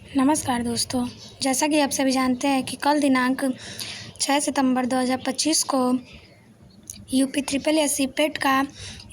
नमस्कार दोस्तों, जैसा कि आप सभी जानते हैं कि कल दिनांक 6 सितंबर 2025 को यूपी ट्रिपल एस सी पेट का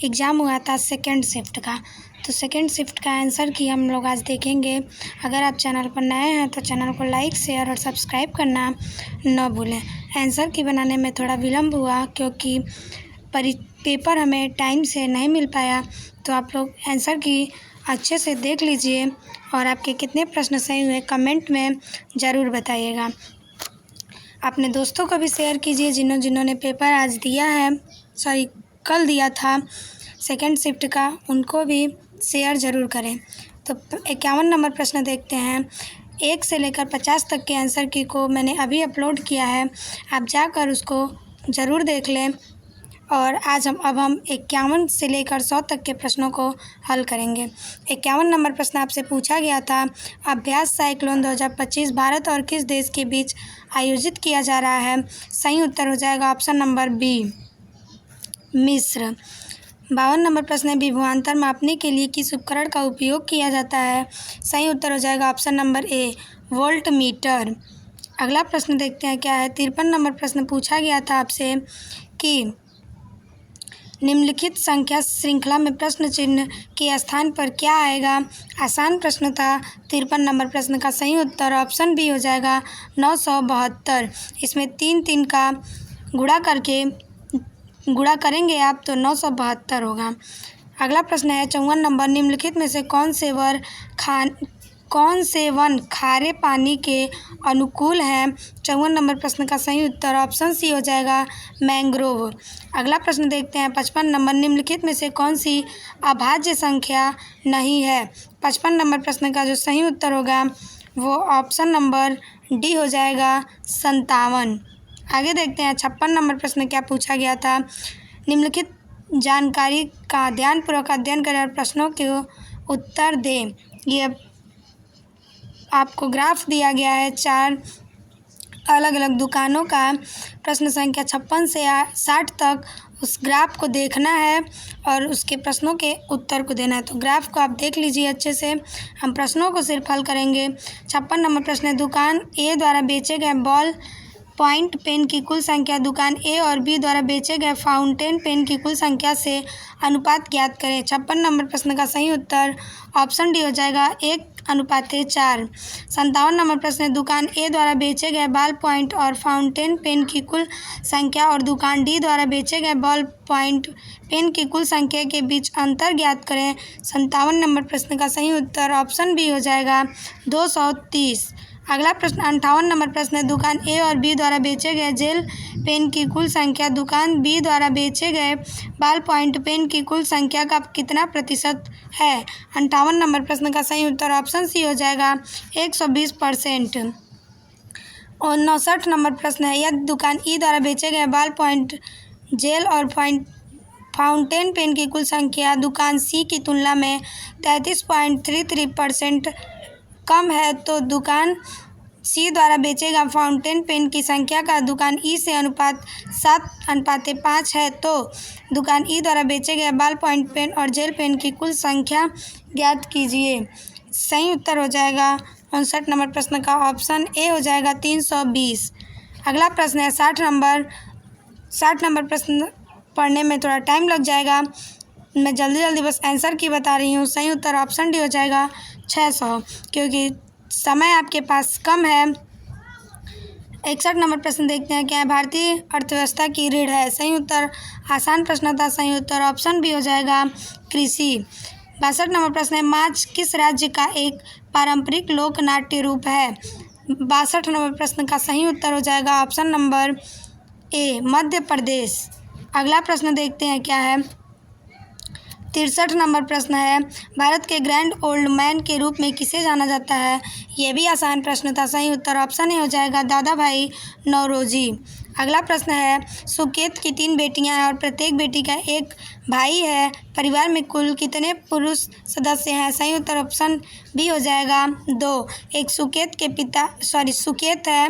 एग्ज़ाम हुआ था सेकेंड शिफ्ट का। तो सेकेंड शिफ्ट का आंसर की हम लोग आज देखेंगे। अगर आप चैनल पर नए हैं तो चैनल को लाइक, शेयर और सब्सक्राइब करना न भूलें। आंसर की बनाने में थोड़ा विलम्ब हुआ क्योंकि पेपर हमें टाइम से नहीं मिल पाया। तो आप लोग आंसर की अच्छे से देख लीजिए और आपके कितने प्रश्न सही हुए कमेंट में ज़रूर बताइएगा। अपने दोस्तों को भी शेयर कीजिए जिन्होंने पेपर आज दिया है, कल दिया था सेकेंड शिफ्ट का, उनको भी शेयर ज़रूर करें। तो 51 नंबर प्रश्न देखते हैं। 1 से लेकर 50 तक के आंसर की को मैंने अभी अपलोड किया है, आप जाकर उसको ज़रूर देख लें। और आज हम 51 से लेकर 100 तक के प्रश्नों को हल करेंगे। 51 नंबर प्रश्न आपसे पूछा गया था, अभ्यास साइक्लोन 2025 भारत और किस देश के बीच आयोजित किया जा रहा है? सही उत्तर हो जाएगा ऑप्शन नंबर बी, मिस्र। 52 नंबर प्रश्न है, विभवांतर मापने के लिए किस उपकरण का उपयोग किया जाता है? सही उत्तर हो जाएगा option number A, volt meter. अगला प्रश्न देखते हैं क्या है। 53 नंबर प्रश्न पूछा गया था आपसे कि निम्नलिखित संख्या श्रृंखला में प्रश्न चिन्ह के स्थान पर क्या आएगा? आसान प्रश्न था। 53 नंबर प्रश्न का सही उत्तर ऑप्शन बी हो जाएगा 972। इसमें 3 का गुणा करेंगे आप तो 972 होगा। अगला प्रश्न है 54 नंबर, निम्नलिखित में से कौन से वन खारे पानी के अनुकूल है? 54 नंबर प्रश्न का सही उत्तर ऑप्शन सी हो जाएगा मैंग्रोव। अगला प्रश्न देखते हैं 55 नंबर, निम्नलिखित में से कौन सी अभाज्य संख्या नहीं है? 55 नंबर प्रश्न का जो सही उत्तर होगा वो ऑप्शन नंबर डी हो जाएगा 57। आगे देखते हैं 56 नंबर प्रश्न क्या पूछा गया था। निम्नलिखित जानकारी का ध्यानपूर्वक अध्ययन करें और प्रश्नों के उत्तर दें। ये आपको ग्राफ दिया गया है 4 अलग अलग दुकानों का, प्रश्न संख्या 56 से 60 तक उस ग्राफ को देखना है और उसके प्रश्नों के उत्तर को देना है। तो ग्राफ को आप देख लीजिए अच्छे से, हम प्रश्नों को सिर्फ हल करेंगे। 56 नंबर प्रश्न है, दुकान ए द्वारा बेचे गए बॉल पॉइंट पेन की कुल संख्या दुकान ए और बी द्वारा बेचे गए फाउंटेन पेन की कुल संख्या से अनुपात ज्ञात करें। 56 नंबर प्रश्न का सही उत्तर ऑप्शन डी हो जाएगा 1:4। 57 नंबर प्रश्न है, दुकान ए द्वारा बेचे गए बॉल पॉइंट और फाउंटेन पेन की कुल संख्या और दुकान डी द्वारा बेचे गए बॉल पॉइंट पेन की कुल संख्या के बीच अंतर ज्ञात करें। 57 नंबर प्रश्न का सही उत्तर ऑप्शन बी हो जाएगा 230। अगला प्रश्न 58 नंबर प्रश्न है, दुकान ए और बी द्वारा बेचे गए जेल पेन की कुल संख्या दुकान बी द्वारा बेचे गए बॉल पॉइंट पेन की कुल संख्या का कितना प्रतिशत है? 58 नंबर प्रश्न का सही उत्तर ऑप्शन सी हो जाएगा 120%। और 59 नंबर प्रश्न है, यदि दुकान ई द्वारा बेचे गए बॉल पॉइंट जेल और फाउंटेन पेन की कुल संख्या दुकान सी की तुलना में 33.33% कम है तो दुकान सी द्वारा बेचे गए फाउंटेन पेन की संख्या का दुकान ई से अनुपात 7:5 है तो दुकान ई द्वारा बेचे गए बॉल पॉइंट पेन और जेल पेन की कुल संख्या ज्ञात कीजिए। सही उत्तर हो जाएगा 59 नंबर प्रश्न का ऑप्शन ए हो जाएगा 320। अगला प्रश्न है 60 नंबर प्रश्न पढ़ने में थोड़ा टाइम लग जाएगा, मैं जल्दी बस आंसर की बता रही हूँ। सही उत्तर ऑप्शन डी हो जाएगा 600 क्योंकि समय आपके पास कम है। 61 नंबर प्रश्न देखते हैं क्या है, भारतीय अर्थव्यवस्था की रीढ़ है? सही उत्तर आसान प्रश्न था, सही उत्तर ऑप्शन बी हो जाएगा कृषि। 62 नंबर प्रश्न है, माच किस राज्य का एक पारंपरिक लोक नाट्य रूप है? 62 नंबर प्रश्न का सही उत्तर हो जाएगा option number A, Madhya Pradesh. अगला प्रश्न देखते हैं क्या है। 63 नंबर प्रश्न है, भारत के ग्रैंड ओल्ड मैन के रूप में किसे जाना जाता है? यह भी आसान प्रश्न था, सही उत्तर ऑप्शन ए हो जाएगा दादा भाई नौरोजी। अगला प्रश्न है, सुकेत की 3 बेटियां हैं और प्रत्येक बेटी का एक भाई है, परिवार में कुल कितने पुरुष सदस्य हैं? सही उत्तर ऑप्शन बी हो जाएगा 2। एक सुकेत है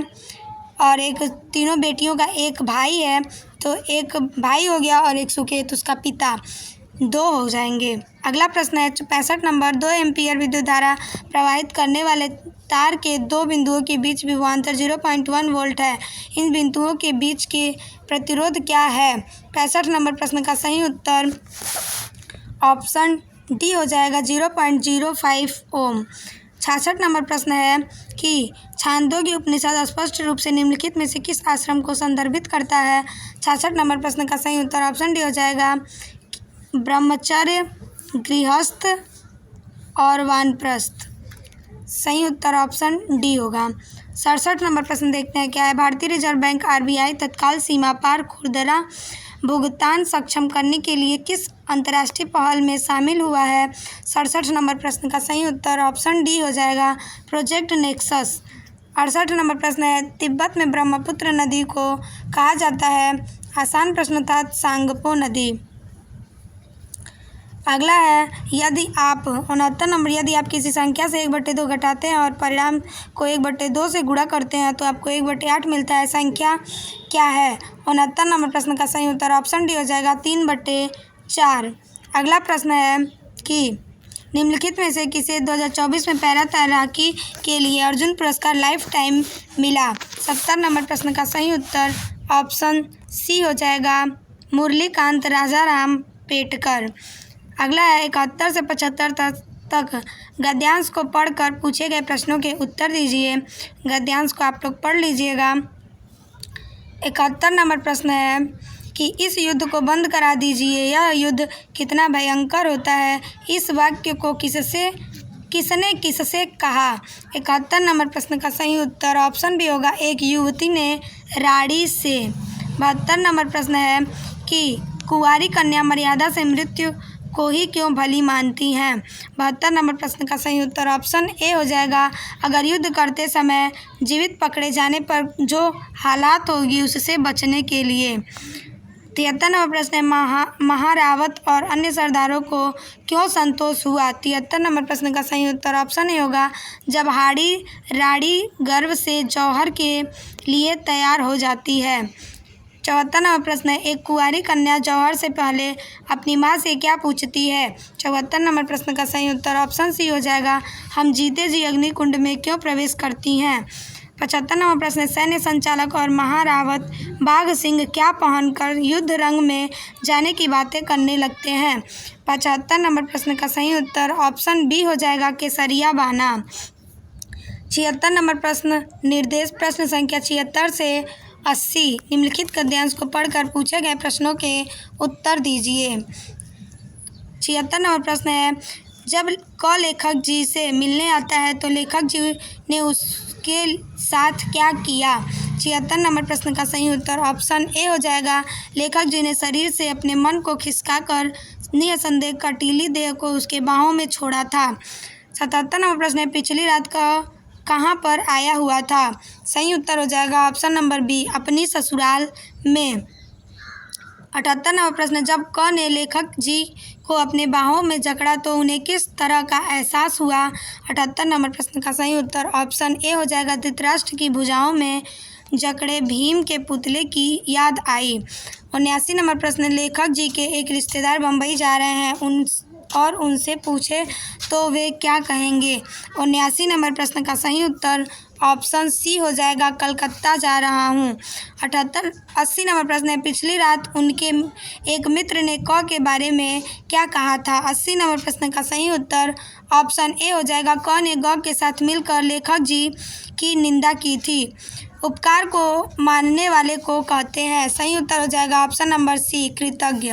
और एक तीनों बेटियों का एक भाई है, तो एक भाई हो गया और एक सुकेत उसका पिता, 2 हो जाएंगे। अगला प्रश्न है 65 नंबर, 2 एम्पीयर विद्युत धारा प्रवाहित करने वाले तार के दो बिंदुओं के बीच विभवांतर 0.1 वोल्ट है। इन बिंदुओं के बीच के प्रतिरोध क्या है? 65 नंबर प्रश्न का सही उत्तर ऑप्शन डी हो जाएगा 0.05 ओम। 66 नंबर प्रश्न है कि छांदोग्य उपनिषद स्पष्ट रूप से निम्नलिखित में से किस आश्रम को संदर्भित करता है? 66 नंबर प्रश्न का सही उत्तर ऑप्शन डी हो जाएगा ब्रह्मचर्य, गृहस्थ और वानप्रस्थ। सही उत्तर ऑप्शन डी होगा। 67 नंबर प्रश्न देखते हैं क्या है? भारतीय रिजर्व बैंक आरबीआई तत्काल सीमा पार खुदरा भुगतान सक्षम करने के लिए किस अंतर्राष्ट्रीय पहल में शामिल हुआ है? 67 नंबर प्रश्न का सही उत्तर ऑप्शन डी हो जाएगा प्रोजेक्ट नेक्सस। 68 नंबर प्रश्न है तिब्बत में ब्रह्मपुत्र नदी को कहा जाता है? आसान प्रश्न था, सांगपो नदी। अगला है यदि आप 69 नंबर, यदि आप किसी संख्या से 1/2 घटाते हैं और परिणाम को 1/2 से गुणा करते हैं तो आपको 1/8 मिलता है। संख्या क्या है? 69 नंबर प्रश्न का सही उत्तर ऑप्शन डी हो जाएगा 3/4। अगला प्रश्न है कि निम्नलिखित में से किसे 2024 में पैरा तैराकी के लिए अर्जुन पुरस्कार लाइफ टाइम मिला? 70 नंबर प्रश्न का सही उत्तर ऑप्शन सी हो जाएगा मुरलीकांत राजाराम पेटकर। अगला है 71 से 75 तक गद्यांश को पढ़कर पूछे गए प्रश्नों के उत्तर दीजिए। गद्यांश को आप लोग पढ़ लीजिएगा। 71 नंबर प्रश्न है कि इस युद्ध को बंद करा दीजिए, यह युद्ध कितना भयंकर होता है? इस वाक्य को किसने किससे कहा? 71 नंबर प्रश्न का सही उत्तर ऑप्शन बी होगा एक युवती ने राड़ी से। 72 नंबर प्रश्न है कि कुंवारी कन्या मर्यादा से मृत्यु को ही क्यों भली मानती हैं? 72 नंबर प्रश्न का सही उत्तर ऑप्शन ए हो जाएगा अगर युद्ध करते समय जीवित पकड़े जाने पर जो हालात होगी उससे बचने के लिए। 73 नंबर प्रश्न है महारावत और अन्य सरदारों को क्यों संतोष हुआ? 73 नंबर प्रश्न का सही उत्तर ऑप्शन ए होगा जब हाड़ी राड़ी गर्व से जौहर के लिए तैयार हो जाती है। 74 नंबर प्रश्न है एक कुंवारी कन्या जौहर से पहले अपनी माँ से क्या पूछती है? 74 नंबर प्रश्न का सही उत्तर ऑप्शन सी हो जाएगा हम जीते जी अग्निकुंड में क्यों प्रवेश करती हैं। 75 नंबर प्रश्न है सैन्य संचालक और महारावत बाघ सिंह क्या पहनकर युद्ध रंग में जाने की बातें करने लगते हैं? 75 नंबर प्रश्न का सही उत्तर ऑप्शन बी हो जाएगा केसरिया बहाना। 76 नंबर प्रश्न निर्देश प्रश्न संख्या 76 से 80 निम्नलिखित गद्यांश को पढ़कर पूछे गए प्रश्नों के उत्तर दीजिए। 76 नंबर प्रश्न है जब क लेखक जी से मिलने आता है तो लेखक जी ने उसके साथ क्या किया? 76 नंबर प्रश्न का सही उत्तर ऑप्शन ए हो जाएगा लेखक जी ने शरीर से अपने मन को खिसकाकर निसंदेह कटीली देह को उसके बाहों में छोड़ा था। 77 नंबर प्रश्न है पिछली रात का कहाँ पर आया हुआ था? सही उत्तर हो जाएगा ऑप्शन नंबर बी अपनी ससुराल में। 78 नंबर प्रश्न जब क ने लेखक जी को अपने बाहों में जकड़ा तो उन्हें किस तरह का एहसास हुआ? 78 नंबर प्रश्न का सही उत्तर ऑप्शन ए हो जाएगा धृतराष्ट्र की भुजाओं में जकड़े भीम के पुतले की याद आई। 79 नंबर प्रश्न लेखक जी के एक रिश्तेदार बम्बई जा रहे हैं उनसे पूछे तो वे क्या कहेंगे? 79 नंबर प्रश्न का सही उत्तर ऑप्शन सी हो जाएगा कलकत्ता जा रहा हूँ। 80 नंबर प्रश्न है पिछली रात उनके एक मित्र ने क के बारे में क्या कहा था? 80 नंबर प्रश्न का सही उत्तर ऑप्शन ए हो जाएगा क ने ग के साथ मिलकर लेखक जी की निंदा की थी। उपकार को मानने वाले को कहते हैं। सही उत्तर हो जाएगा ऑप्शन नंबर सी कृतज्ञ।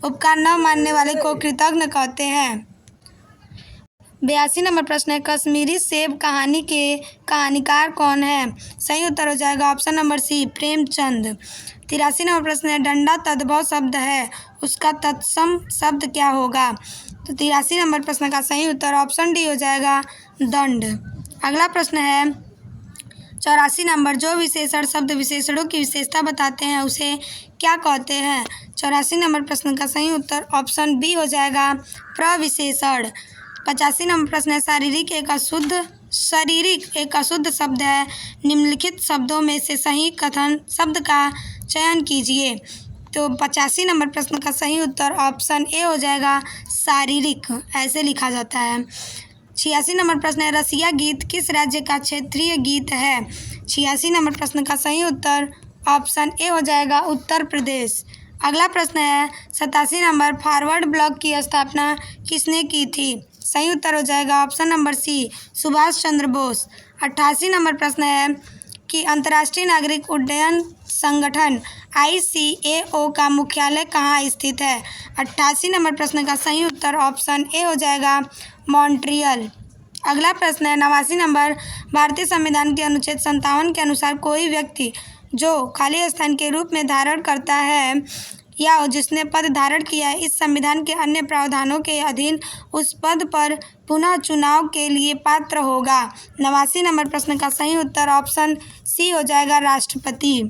उपकार न मानने वाले को कृतज्ञ कहते हैं। 82 नंबर प्रश्न है कश्मीरी सेब कहानी के कहानीकार कौन है? सही उत्तर हो जाएगा ऑप्शन नंबर सी प्रेमचंद। 83 नंबर प्रश्न है डंडा तद्भव शब्द है उसका तत्सम शब्द क्या होगा? तो 83 नंबर प्रश्न का सही उत्तर ऑप्शन डी हो जाएगा दंड। अगला प्रश्न है 84 नंबर जो विशेषण शब्द विशेषणों की विशेषता बताते हैं उसे क्या कहते हैं? 84 नंबर प्रश्न का सही उत्तर ऑप्शन बी हो जाएगा प्रविशेषण। 85 नंबर प्रश्न है शारीरिक एक अशुद्ध शब्द है निम्नलिखित शब्दों में से सही कथन शब्द का चयन कीजिए। तो 85 नंबर प्रश्न का सही उत्तर ऑप्शन ए हो जाएगा शारीरिक, ऐसे लिखा जाता है। 86 नंबर प्रश्न है, रसिया गीत किस राज्य का क्षेत्रीय गीत है? 86 नंबर प्रश्न का सही उत्तर ऑप्शन ए हो जाएगा उत्तर प्रदेश। अगला प्रश्न है 87 नंबर, फॉरवर्ड ब्लॉक की स्थापना किसने की थी? सही उत्तर हो जाएगा ऑप्शन नंबर सी, सुभाष चंद्र बोस। 88 नंबर प्रश्न है कि अंतर्राष्ट्रीय नागरिक उड्डयन संगठन ICAO का मुख्यालय कहाँ स्थित है? 88 नंबर प्रश्न का सही उत्तर ऑप्शन ए हो जाएगा मॉन्ट्रियल। अगला प्रश्न है 89 नंबर, भारतीय संविधान के अनुच्छेद 57 के अनुसार कोई व्यक्ति जो खाली स्थान के रूप में धारण करता है या जिसने पद धारण किया है इस संविधान के अन्य प्रावधानों के अधीन उस पद पर पुनः चुनाव के लिए पात्र होगा। 89 नंबर प्रश्न का सही उत्तर ऑप्शन सी हो जाएगा राष्ट्रपति।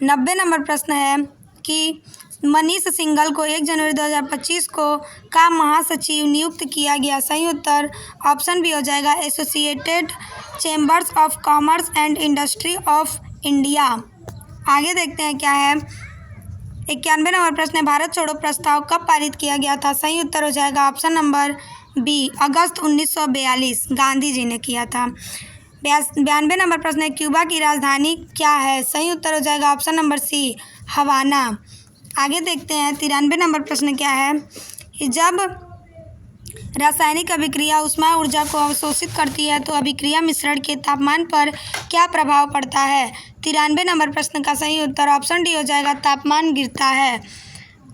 90 नंबर प्रश्न है कि मनीष सिंघल को 1 जनवरी 2025 को का महासचिव नियुक्त किया गया? सही उत्तर ऑप्शन बी हो जाएगा associated chambers of commerce and industry of India. आगे देखते हैं क्या है। 91 नंबर प्रश्न है, भारत छोड़ो प्रस्ताव कब पारित किया गया था? सही उत्तर हो जाएगा ऑप्शन नंबर बी, अगस्त 1942 गांधी जी ने किया था। 92 नंबर प्रश्न है, क्यूबा की राजधानी क्या है? सही उत्तर हो जाएगा ऑप्शन नंबर सी, हवाना। आगे देखते हैं 93 नंबर प्रश्न क्या है, जब रासायनिक अभिक्रिया ऊष्मा ऊर्जा को अवशोषित करती है तो अभिक्रिया मिश्रण के तापमान पर क्या प्रभाव पड़ता है? 93 नंबर प्रश्न का सही उत्तर ऑप्शन डी हो जाएगा तापमान गिरता है।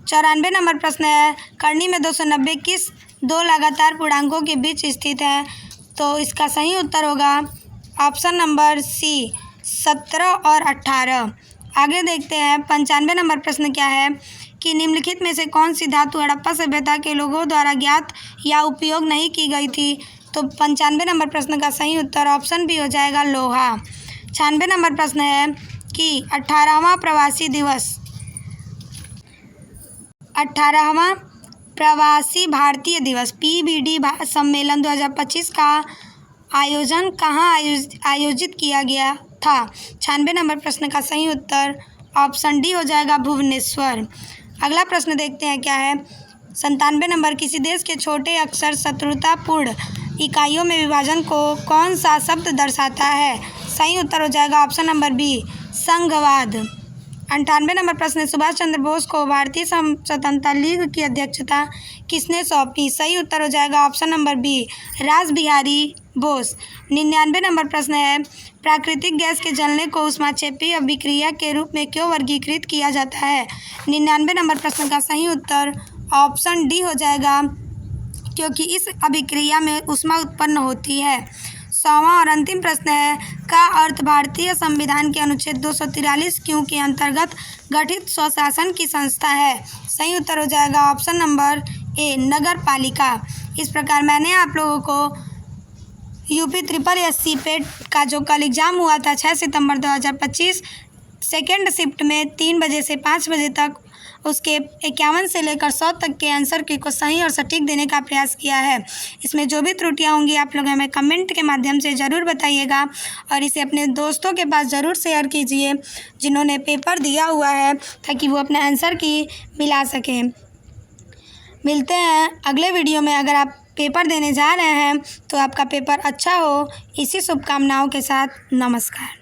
94 नंबर प्रश्न है, कर्णी में 290 किस दो लगातार पूर्णांकों के बीच स्थित है? तो इसका सही उत्तर होगा ऑप्शन नंबर सी, 17 और 18। आगे देखते हैं 95 नंबर प्रश्न क्या है कि निम्नलिखित में से कौन सी धातु हड़प्पा सभ्यता के लोगों द्वारा ज्ञात या उपयोग नहीं की गई थी? तो 95 नंबर प्रश्न का सही उत्तर ऑप्शन बी हो जाएगा लोहा। 96 नंबर प्रश्न है कि 18वां प्रवासी दिवस 18वां प्रवासी भारतीय दिवस PBD सम्मेलन 2025 का आयोजन कहाँ आयोजित किया गया था? 96 नंबर प्रश्न का सही उत्तर ऑप्शन डी हो जाएगा भुवनेश्वर। अगला प्रश्न देखते हैं क्या है। 97 नंबर, किसी देश के छोटे अक्षर शत्रुतापूर्ण इकाइयों में विभाजन को कौन सा शब्द दर्शाता है? सही उत्तर हो जाएगा ऑप्शन नंबर बी, संघवाद। 98 नंबर प्रश्न, सुभाष चंद्र बोस को भारतीय स्वतंत्रता लीग की अध्यक्षता किसने सौंपी? सही उत्तर हो जाएगा ऑप्शन नंबर बी, रास बिहारी बोस। 99 नंबर प्रश्न है, प्राकृतिक गैस के जलने को ऊष्माक्षेपी अभिक्रिया के रूप में क्यों वर्गीकृत किया जाता है? 99 नंबर प्रश्न का सही उत्तर ऑप्शन डी हो जाएगा क्योंकि इस अभिक्रिया में ऊष्मा उत्पन्न होती है। 100वां और अंतिम प्रश्न है, का अर्थ भारतीय संविधान के अनुच्छेद 243 क्यों के अंतर्गत गठित स्वशासन की संस्था है? सही उत्तर हो जाएगा ऑप्शन नंबर ए, नगर पालिका। इस प्रकार मैंने आप लोगों को UP पेट का जो कल एग्ज़ाम हुआ था 6 सितंबर 2025 सेकेंड शिफ्ट में 3 बजे से 5 बजे तक उसके 51 से लेकर 100 तक के आंसर की को सही और सटीक देने का प्रयास किया है। इसमें जो भी त्रुटियां होंगी आप लोग हमें कमेंट के माध्यम से ज़रूर बताइएगा और इसे अपने दोस्तों के पास ज़रूर शेयर कीजिए जिन्होंने पेपर दिया हुआ है ताकि वो अपने आंसर की मिला सकें। मिलते हैं अगले वीडियो में। अगर आप पेपर देने जा रहे हैं तो आपका पेपर अच्छा हो, इसी शुभकामनाओं के साथ नमस्कार।